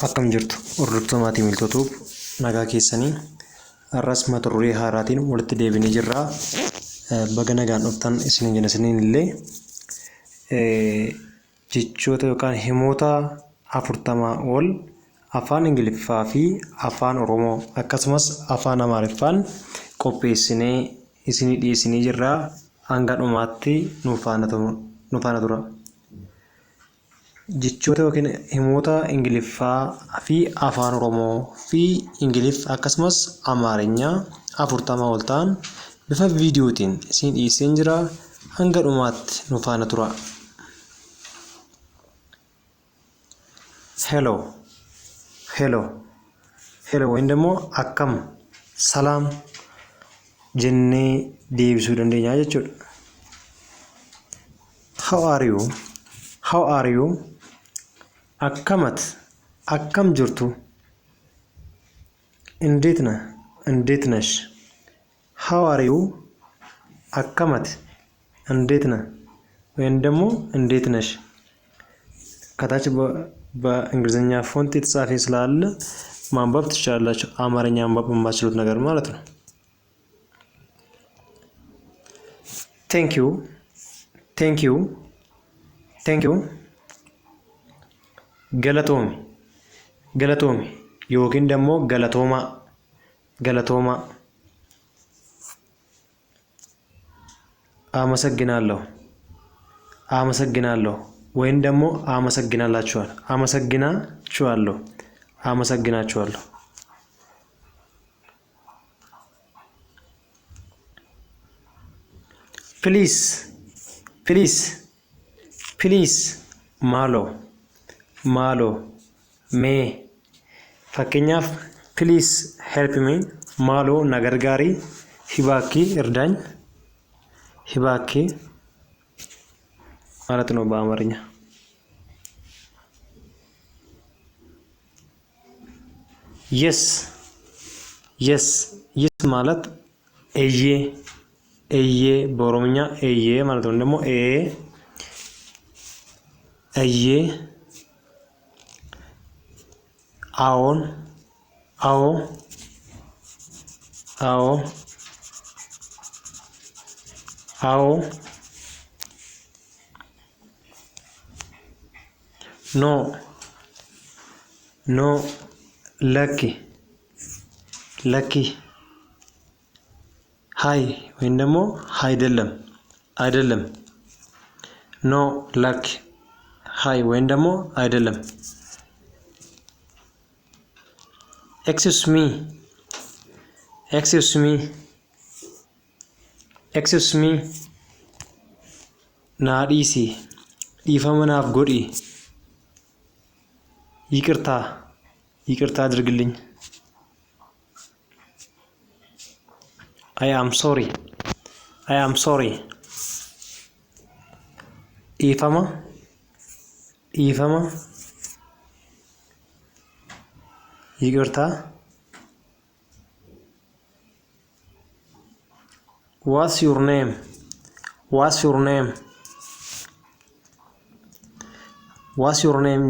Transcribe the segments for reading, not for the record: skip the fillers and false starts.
Akkam jirtu hordoftoota maatii miltootuuf nagaa keessanii har'as mata duree haaraatiin walitti deebinee jirra. Baga nagaan dhuftan isiniin jenna isiniin illee jechoota yookaan himoota 40 ol afaan Ingiliffaa fi afaan Oromoo akkasumas afaan Amaariffaan qopheessinee isinii dhiyeessinee jirra. Hanga dhumaatti nu faana tura. Jechoota yookiin himoota Ingiliffaa fi afaan Oromoo fi Ingiliff akkasumas Amaariyaa 40 ol ta'an bifa viidiyootiin isin dhiyeessee jira. Hanga dhumaatti nu faana tura. Hello wayndammoo akkam salaam jennee deebisuu dandeenya jechuudha. How are you? Akkam jirtu? እንዴት ነሽ? How are you? አከመት እንዴት ነህ? ወይም ደግሞ እንዴት ነሽ? ከታች በእንግሊዘኛ ፎንት የተጻፈ ስላለ ማንበብ ትችላላችሁ። አማርኛ ማንበብ የማትችሉት ነገር ማለት ነው። Thank you. Galatomi yookiin ደግሞ galatooma. አመሰግናለሁ ወይም ደግሞ አመሰግናችኋለሁ። ፕሊዝ ማሎ ሜ ፈከኛፍ ፕሊዝ ሄልፕ ሚ ማሎ ነገርጋሪ ሂባኪ እርዳኝ ሂባኪ ማለት ነው በአማርኛ። yes ማለት እዬ በኦሮምኛ እዬ ማለት ነው። ደግሞ እዬ አዎን አዎ ኖ ለኪ ሃይ ወይም ደግሞ አይደለም ኖ ለኪ ሃይ ወይም ደግሞ አይደለም። excuse me ናዲሲ ይፈመናፍ ጎዲ ይቅርታ አድርግልኝ። I am sorry ይፈማ ይቅርታ። what's your name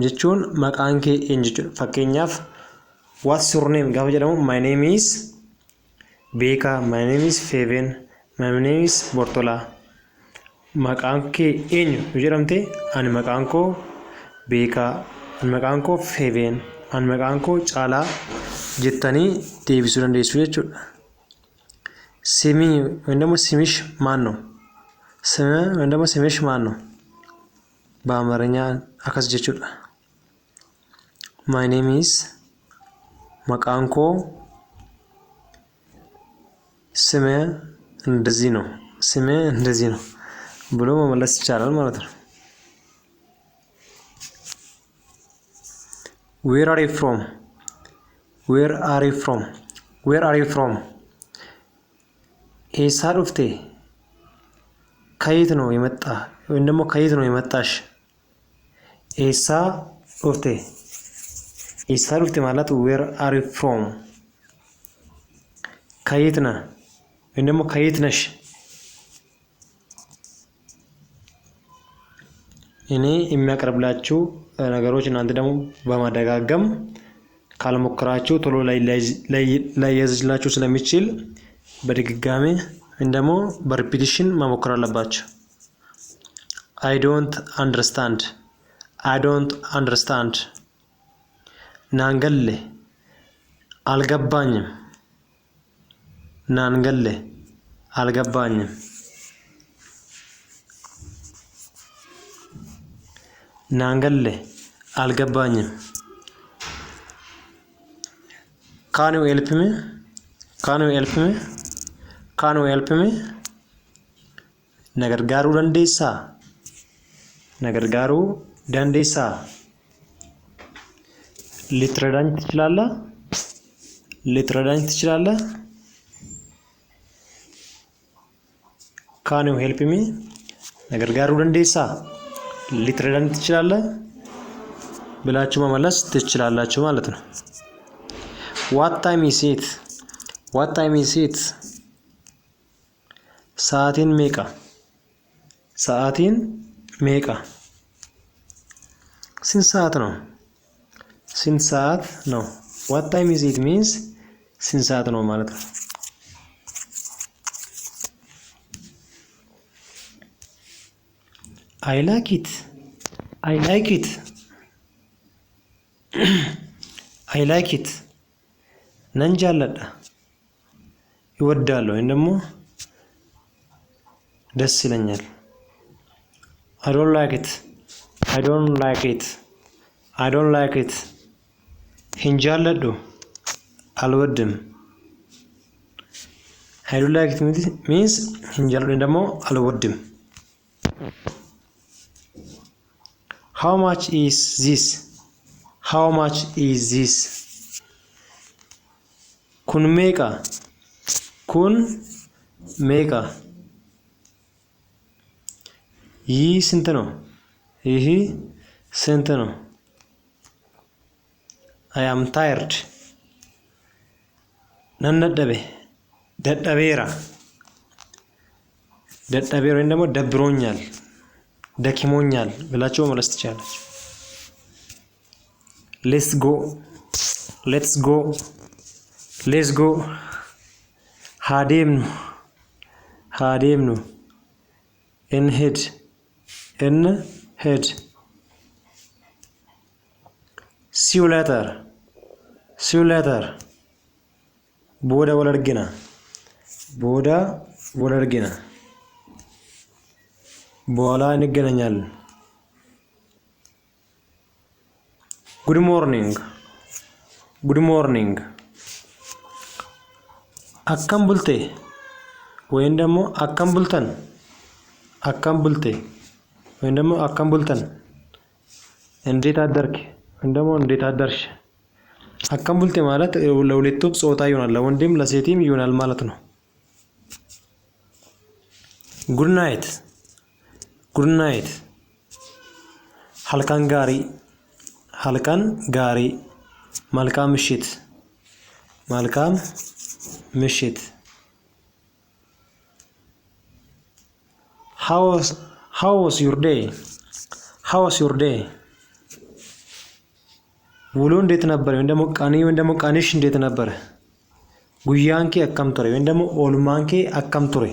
jechuun maqaan kee eenyu jechuudha. Fakkeenyaaf what's your name gaafa jedhamu my name is Beeka, my name is Feven, my name is Bortola. Maqaan kee eenyu yoo jedhamte ani maqaan koo Beeka, ani maqaan koo Feven, ani maqaan koo Caalaa jettanii deebisuu dandeessu jechuudha. Simi ወይም ደግሞ ስምሽ ማን ነው? ወይም ደግሞ ስምሽ ማን ነው? በአማርኛ አካስ jechuudha. My name is maqaan koo ስሜ እንደዚህ ነው ብሎ መመለስ ይቻላል ማለት ነው። Where are you from? ኤሳ ዱፍቴ ከየት ነው የመጣ ወይም ደግሞ ከየት ነው የመጣሽ? ኤሳ ዱፍቴ ማለት where are you from ከየት ነህ ወይም ደግሞ ከየት ነሽ? እኔ የሚያቀርብላችሁ ነገሮች እናንተ ደግሞ በማደጋገም ካልሞከራችሁ ቶሎ ላይ ያዝላችሁ ስለሚችል በድጋሚ እንደሞ በሪፒቲሽን መሞከር አለባችሁ። I don't understand. I don't understand. ናንገሌ አልገባኝም። ናንገሌ አልገባኝም። ናንገሌ አልገባኝም። Can you help me? Can you help me? Can you help me? ነገርጋሩ ደንዴሳ ነገርጋሩ ደንዴሳ ልትረዳኝ ትችላለህ? ልትረዳኝ ትችላለህ? Can you help me? ነገርጋሩ ደንዴሳ ልትረዳኝ ትችላለህ ብላችሁ መመለስ ትችላላችሁ ማለት ነው። What time is it? What time is it? ሰዓትን ሜቃ ሰዓትን ሜቃ ስንት ሰዓት ነው? ስንት ሰዓት ነው? What time is it means ስንት ሰዓት ነው ማለት ነው። I like it. I like it. I like it. ነንጃለዳ ይወዳል ወይም ደግሞ ደስ ይለኛል። I don't like it. I don't like it. I don't like it. ሂንጃለዱ አልወድም። I don't like it means ሂንጃለዱ ወይም ደግሞ አልወድም። How much is this? How much is this? kun meeqa kun meeqa ይህ ስንት ነው? ይህ ስንት ነው? I am tired. ነነደበ ደደቤራ ደደቤራ ወይም ደግሞ ደብሮኛል ደክሞኛል ብላችሁ መለስ ትችላላችሁ። Let's go. Let's go. Let's go. ሃዴምኑ ሃዴምኑ እንሂድ እንሂድ። See you later. See you later. ቦዳ ወለርጊና ቦዳ ወለርጊና በኋላ እንገናኛለን። Good morning. Good morning. akkam bulte ወይም ደግሞ akkam bultan akkam bulte ወይም ደግሞ akkam bultan እንዴት አደርክ ወይም ደግሞ እንዴት አደርሽ። akkam bulte ማለት ለሁለቱም ጾታ ይሆናል፣ ለወንድም ለሴትም ይሆናል ማለት ነው። good night. good night. halkan gaari halkan gaari መልካም ምሽት መልካም ምሽት። how was your day? How was your day? ውሎ እንዴት ነበር ወይም ደግሞ ቀንሽ እንዴት ነበር። ጉያንኬ akkam ture ወይም ደግሞ ኦልማንኬ akkam ture።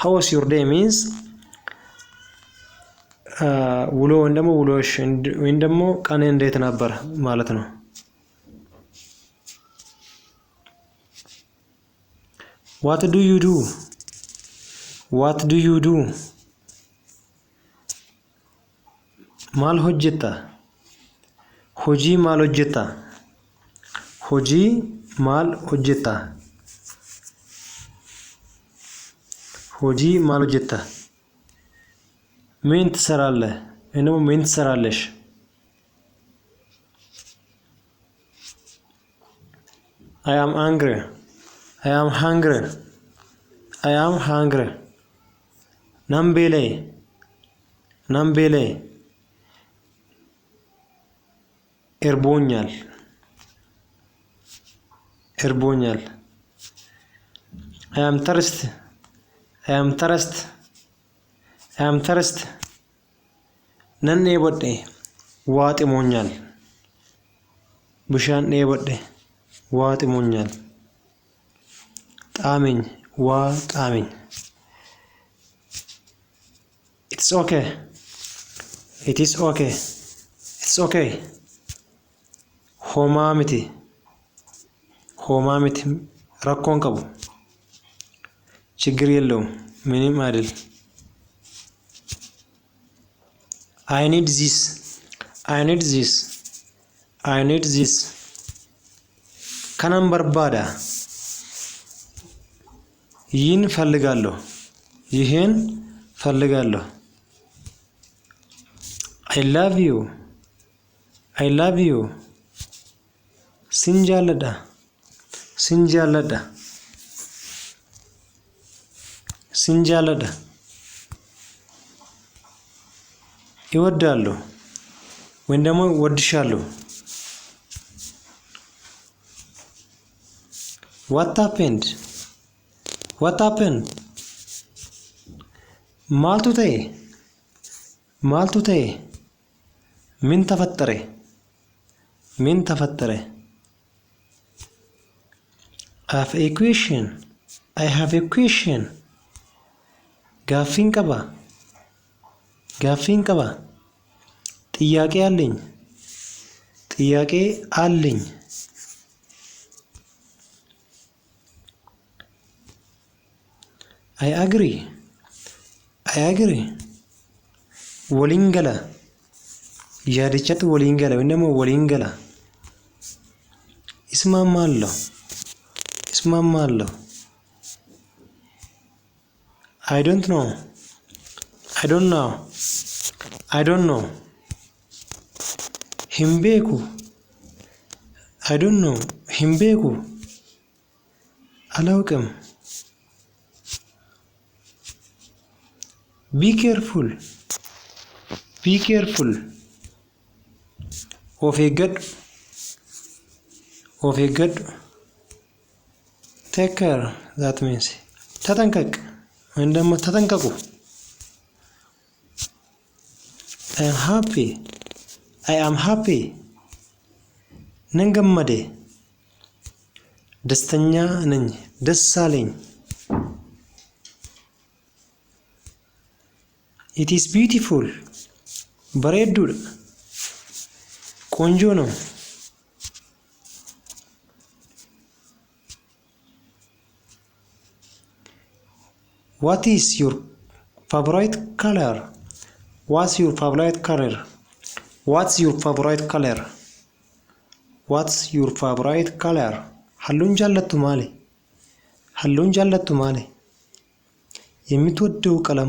how was your day means ውሎ ወይም ደግሞ ውሎሽ ወይም ደግሞ ቀን እንዴት ነበር ማለት ነው። What do you do? What do you do? ማል ሆጀታ ሆጂ ማል ሆጀታ ሆጂ ማል ሆጀታ ሆጂ ማል ሆጀታ ምን ትሰራለህ ወይም ደግሞ ምን ትሰራለሽ። I am hungry. I am hungry. I am hungry. Nambele nambele እርቦኛል እርቦኛል። I am thirsty. I am thirsty. I am thirsty. nan dheebodhe waa ximoonyal bishaan dheebodhe waa ximoonyal xaaminy waa xaaminy it's okay it is okay it's okay homaa miti rakkoon qabu ችግር የለውም ምንም አይደል I need this I need this I need this kanan barbaada ይህን ፈልጋለሁ I love you sinjaalladha ይወዳለሁ ወይም ደግሞ ወድሻለሁ what happened maaltu ta'e ምን ተፈጠረ I have a question ጋፊን ቀባ ጥያቄ አለኝ I agree ወሊንገላ ያድቻት ወሊንገላ ወይም ደግሞ ወሊንገላ ይስማማለሁ I don't know himbeku I don't know himbeku አላውቅም be careful of a good take care that means ተጠንቀቅ ወይም ደግሞ ተጠንቀቁ I am happy ነንገመዴ ደስተኛ ነኝ ደስ አለኝ it is beautiful በሬዱል ቆንጆ ነው what is your favorite color what's your favorite color halluun jaallattu maali የምትወደው ቀለም